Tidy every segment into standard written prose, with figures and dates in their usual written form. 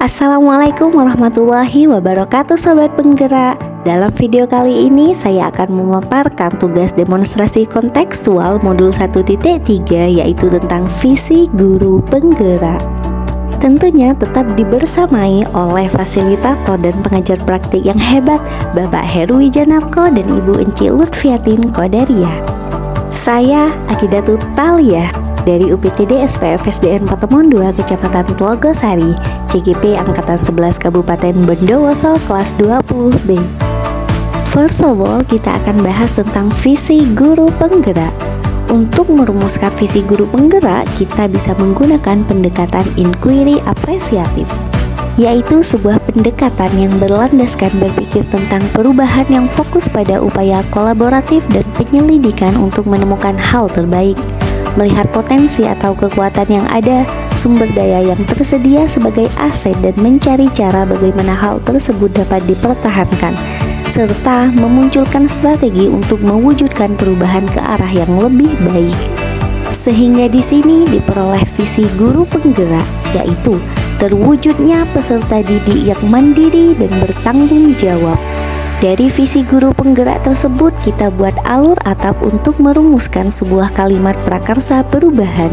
Assalamualaikum warahmatullahi wabarakatuh Sobat Penggerak. Dalam video kali ini saya akan memaparkan tugas demonstrasi kontekstual modul 1.3 yaitu tentang visi guru penggerak. Tentunya tetap dibersamai oleh fasilitator dan pengajar praktik yang hebat Bapak Heru Wijanarko dan Ibu Enci Lutfiatin Qadariyah. Saya Akidatul Taliyah dari UPTD SPFSDN Patemon 2 Kecamatan Tlogosari, CGP Angkatan 11 Kabupaten Bondowoso kelas 20B. First of all, kita akan bahas tentang visi guru penggerak. Untuk merumuskan visi guru penggerak, kita bisa menggunakan pendekatan inquiry apresiatif, yaitu sebuah pendekatan yang berlandaskan berpikir tentang perubahan yang fokus pada upaya kolaboratif dan penyelidikan untuk menemukan hal terbaik, melihat potensi atau kekuatan yang ada, sumber daya yang tersedia sebagai aset dan mencari cara bagaimana hal tersebut dapat dipertahankan, serta memunculkan strategi untuk mewujudkan perubahan ke arah yang lebih baik. Sehingga di sini diperoleh visi guru penggerak, yaitu terwujudnya peserta didik yang mandiri dan bertanggung jawab. Dari visi guru penggerak tersebut, kita buat alur atap untuk merumuskan sebuah kalimat prakarsa perubahan.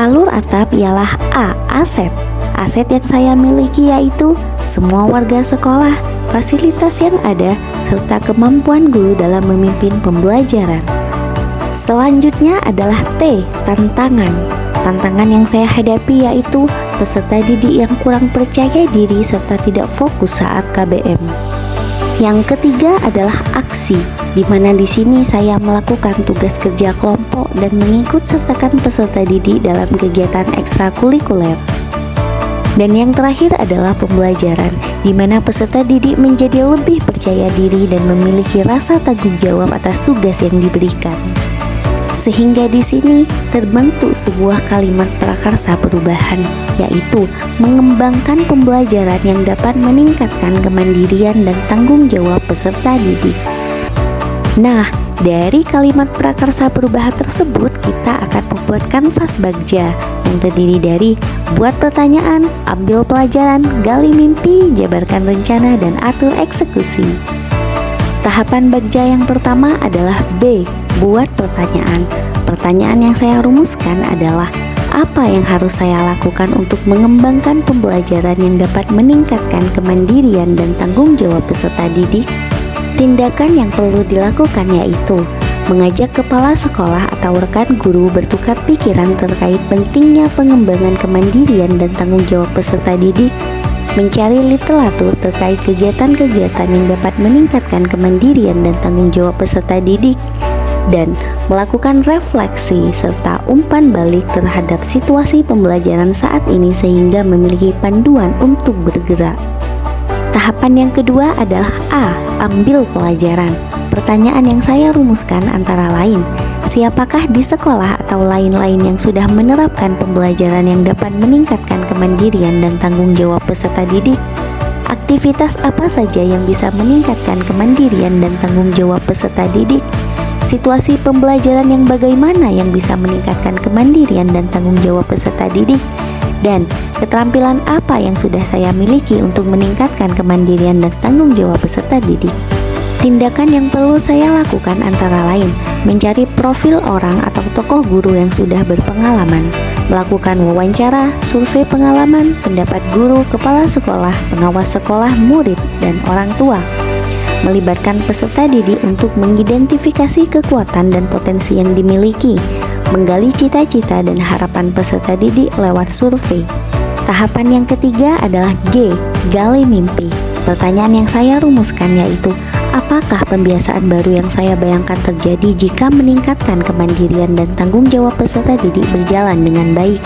Alur atap ialah A. Aset. Aset yang saya miliki yaitu semua warga sekolah, fasilitas yang ada, serta kemampuan guru dalam memimpin pembelajaran. Selanjutnya adalah T. Tantangan. Tantangan yang saya hadapi yaitu peserta didik yang kurang percaya diri serta tidak fokus saat KBM. Yang ketiga adalah aksi, di mana di sini saya melakukan tugas kerja kelompok dan mengikut sertakan peserta didik dalam kegiatan ekstrakurikuler. Dan yang terakhir adalah pembelajaran, di mana peserta didik menjadi lebih percaya diri dan memiliki rasa tanggung jawab atas tugas yang diberikan. Sehingga di sini terbentuk sebuah kalimat prakarsa perubahan, yaitu mengembangkan pembelajaran yang dapat meningkatkan kemandirian dan tanggung jawab peserta didik. Nah, dari kalimat prakarsa perubahan tersebut kita akan membuat kanvas bagja yang terdiri dari buat pertanyaan, ambil pelajaran, gali mimpi, jabarkan rencana, dan atur eksekusi. Tahapan bagja yang pertama adalah B. Buat pertanyaan. Pertanyaan yang saya rumuskan adalah apa yang harus saya lakukan untuk mengembangkan pembelajaran yang dapat meningkatkan kemandirian dan tanggung jawab peserta didik? Tindakan yang perlu dilakukan yaitu mengajak kepala sekolah atau rekan guru bertukar pikiran terkait pentingnya pengembangan kemandirian dan tanggung jawab peserta didik, mencari literatur terkait kegiatan-kegiatan yang dapat meningkatkan kemandirian dan tanggung jawab peserta didik, dan melakukan refleksi serta umpan balik terhadap situasi pembelajaran saat ini sehingga memiliki panduan untuk bergerak. Tahapan yang kedua adalah A. Ambil pelajaran. Pertanyaan yang saya rumuskan antara lain, siapakah di sekolah atau lain-lain yang sudah menerapkan pembelajaran yang dapat meningkatkan kemandirian dan tanggung jawab peserta didik? Aktivitas apa saja yang bisa meningkatkan kemandirian dan tanggung jawab peserta didik? Situasi pembelajaran yang bagaimana yang bisa meningkatkan kemandirian dan tanggung jawab peserta didik? Dan keterampilan apa yang sudah saya miliki untuk meningkatkan kemandirian dan tanggung jawab peserta didik? Tindakan yang perlu saya lakukan antara lain mencari profil orang atau tokoh guru yang sudah berpengalaman, melakukan wawancara, survei pengalaman, pendapat guru, kepala sekolah, pengawas sekolah, murid, dan orang tua. Melibatkan peserta didik untuk mengidentifikasi kekuatan dan potensi yang dimiliki, menggali cita-cita dan harapan peserta didik lewat survei. Tahapan yang ketiga adalah G. Gali mimpi. Pertanyaan yang saya rumuskan yaitu, apakah pembiasaan baru yang saya bayangkan terjadi jika meningkatkan kemandirian dan tanggung jawab peserta didik berjalan dengan baik?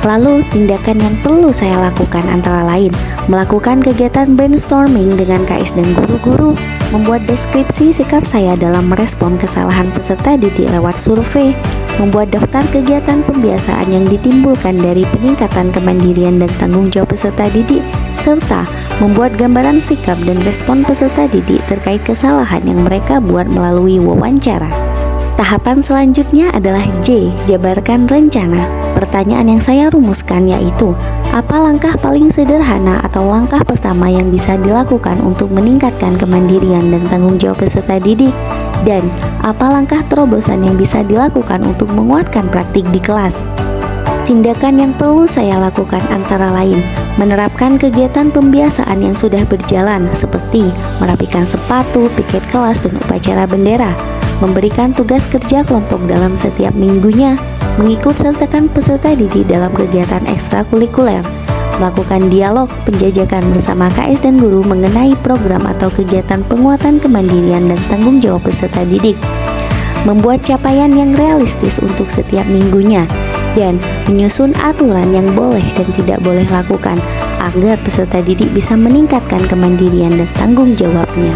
Lalu, tindakan yang perlu saya lakukan antara lain melakukan kegiatan brainstorming dengan KS dan guru-guru, membuat deskripsi sikap saya dalam merespon kesalahan peserta didik lewat survei, membuat daftar kegiatan pembiasaan yang ditimbulkan dari peningkatan kemandirian dan tanggung jawab peserta didik, serta membuat gambaran sikap dan respon peserta didik terkait kesalahan yang mereka buat melalui wawancara. Tahapan selanjutnya adalah J. Jabarkan rencana. Pertanyaan yang saya rumuskan yaitu, Apa langkah paling sederhana atau langkah pertama yang bisa dilakukan untuk meningkatkan kemandirian dan tanggung jawab peserta didik? Dan apa langkah terobosan yang bisa dilakukan untuk menguatkan praktik di kelas? Tindakan yang perlu saya lakukan antara lain menerapkan kegiatan pembiasaan yang sudah berjalan seperti merapikan sepatu, piket kelas, dan upacara bendera, memberikan tugas kerja kelompok dalam setiap minggunya, mengikut sertakan peserta didik dalam kegiatan ekstrakurikuler, melakukan dialog penjajakan bersama KS dan guru mengenai program atau kegiatan penguatan kemandirian dan tanggung jawab peserta didik, membuat capaian yang realistis untuk setiap minggunya, dan menyusun aturan yang boleh dan tidak boleh lakukan agar peserta didik bisa meningkatkan kemandirian dan tanggung jawabnya.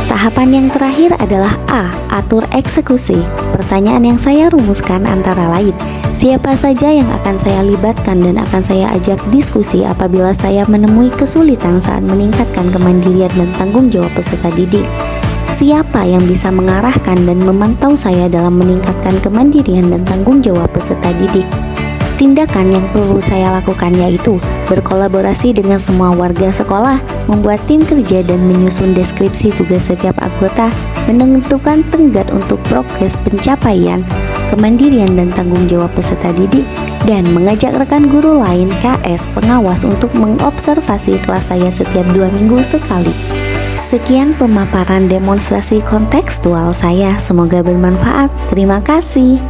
Tahapan yang terakhir adalah A. Atur eksekusi. Pertanyaan yang saya rumuskan antara lain, siapa saja yang akan saya libatkan dan akan saya ajak diskusi apabila saya menemui kesulitan saat meningkatkan kemandirian dan tanggung jawab peserta didik? Siapa yang bisa mengarahkan dan memantau saya dalam meningkatkan kemandirian dan tanggung jawab peserta didik? Tindakan yang perlu saya lakukan yaitu berkolaborasi dengan semua warga sekolah, membuat tim kerja dan menyusun deskripsi tugas setiap anggota, menentukan tenggat untuk progres pencapaian kemandirian dan tanggung jawab peserta didik, dan mengajak rekan guru lain KS pengawas untuk mengobservasi kelas saya setiap 2 minggu sekali. Sekian pemaparan demonstrasi kontekstual saya, semoga bermanfaat. Terima kasih.